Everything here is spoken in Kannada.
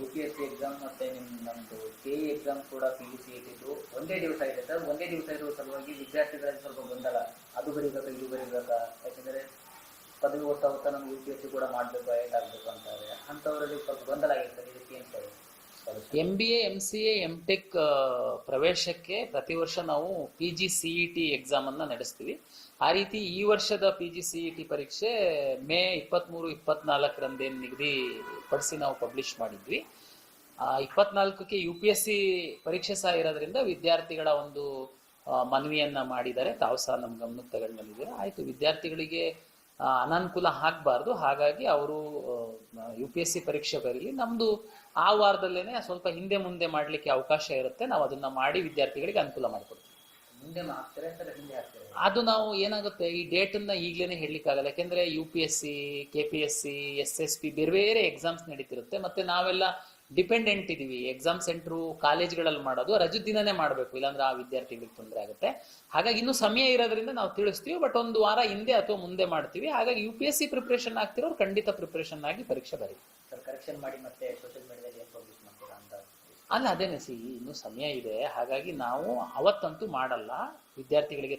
UPSC ಎಕ್ಸಾಮ್ ಮತ್ತೆ ನಮ್ಮದು KE ಎಕ್ಸಾಮ್ ಕೂಡ PGCET ಒಂದೇ ದಿವಸ ಇದೆ ಸರ್. ಒಂದೇ ದಿವಸ ಇರುವ ಸಲುವಾಗಿ ವಿದ್ಯಾರ್ಥಿಗಳಲ್ಲಿ ಸ್ವಲ್ಪ ಗೊಂದಲ, ಅದು ಬರೀಬೇಕಾ ಇದು ಬರೀಬೇಕಾ, ಯಾಕೆಂದರೆ ಪದವಿ ಓದ್ತಾ ಓದ್ತಾ ನಮ್ಗೆ UPSC ಕೂಡ ಮಾಡಬೇಕು ಆಗಬೇಕು ಅಂತಾರೆ. ಅಂಥವರಲ್ಲಿ ಸ್ವಲ್ಪ ಗೊಂದಲ ಆಗಿರ್ತಾರೆ. ಇದಕ್ಕೆ ಏನು ಸರ್? MBA MCA MTech ಪ್ರವೇಶಕ್ಕೆ ಪ್ರತಿ ವರ್ಷ ನಾವು PGCET ಎಕ್ಸಾಮನ್ನು ನಡೆಸ್ತೀವಿ. ಆ ರೀತಿ ಈ ವರ್ಷದ PGCET ಪರೀಕ್ಷೆ ಮೇ 23-24ರಂದೇನು ನಿಗದಿಪಡಿಸಿ ನಾವು ಪಬ್ಲಿಷ್ ಮಾಡಿದ್ವಿ. 24ಕ್ಕೆ UPSC ಪರೀಕ್ಷೆ ಸಹ ಇರೋದ್ರಿಂದ ವಿದ್ಯಾರ್ಥಿಗಳ ಒಂದು ಮನವಿಯನ್ನು ಮಾಡಿದ್ದಾರೆ. ತಾವು ಸಹ ನಮ್ಮ ಗಮನಕ್ಕೆ ತಗೊಂಡು ಬಂದಿದ್ದೀರಾ. ಆಯಿತು, ವಿದ್ಯಾರ್ಥಿಗಳಿಗೆ ಅನಾನುಕೂಲ ಆಗಬಾರ್ದು, ಹಾಗಾಗಿ ಅವರು UPSC ಪರೀಕ್ಷೆ ಬರೀಲಿ. ನಮ್ಮದು ಆ ವಾರದಲ್ಲೇ ಸ್ವಲ್ಪ ಹಿಂದೆ ಮುಂದೆ ಮಾಡಲಿಕ್ಕೆ ಅವಕಾಶ ಇರುತ್ತೆ. ನಾವು ಅದನ್ನು ಮಾಡಿ ವಿದ್ಯಾರ್ಥಿಗಳಿಗೆ ಅನುಕೂಲ ಮಾಡಿಕೊಡ್ತೀವಿ. ಮುಂದೆ ಆಗ್ತಾರೆ ಸರ್, ಹಿಂದೆ ಆಗ್ತಾರೆ ಅದು ನಾವು ಏನಾಗುತ್ತೆ, ಈ ಡೇಟನ್ನು ಈಗಲೇ ಹೇಳಲಿಕ್ಕಾಗಲ್ಲ. ಯಾಕೆಂದರೆ UPSC KPSC SSP ಬೇರೆ ಬೇರೆ ಎಕ್ಸಾಮ್ಸ್ ನಡೀತಿರುತ್ತೆ. ಮತ್ತು ನಾವೆಲ್ಲ ಡಿಪೆಂಡೆಂಟ್ ಇದ್ದೀವಿ. ಎಕ್ಸಾಮ್ ಸೆಂಟ್ರು ಕಾಲೇಜ್ಗಳಲ್ಲಿ ಮಾಡೋದು ರಜದ ದಿನನೇ ಮಾಡಬೇಕು, ಇಲ್ಲಾಂದ್ರೆ ಆ ವಿದ್ಯಾರ್ಥಿಗಳಿಗೆ ತೊಂದರೆ ಆಗುತ್ತೆ. ಹಾಗಾಗಿ ಇನ್ನೂ ಸಮಯ ಇರೋದ್ರಿಂದ ನಾವು ತಿಳಿಸ್ತೀವಿ, ಬಟ್ ಒಂದು ವಾರ ಹಿಂದೆ ಅಥವಾ ಮುಂದೆ ಮಾಡ್ತೀವಿ. ಹಾಗಾಗಿ UPSC ಪ್ರಿಪ್ರೇಷನ್ ಆಗ್ತಿರೋರು ಖಂಡಿತ ಪ್ರಿಪ್ರೇಷನ್ ಆಗಿ ಪರೀಕ್ಷೆ ಬರೀ ಸರ್. ಕರೆಕ್ಷನ್ ಮಾಡಿ ಮತ್ತೆ ಸೋಷಿಯಲ್ ಮೀಡಿಯಾದಲ್ಲಿ ಏನು ಪಬ್ಲಿಷ್ ಮಾಡ್ತೀರಾ ಅಂತ? ಅಲ್ಲ, ಅದೇನೇ ಇನ್ನೂ ಸಮಯ ಇದೆ. ಹಾಗಾಗಿ ನಾವು ಅವತ್ತಂತೂ ಮಾಡಲ್ಲ, ವಿದ್ಯಾರ್ಥಿಗಳಿಗೆ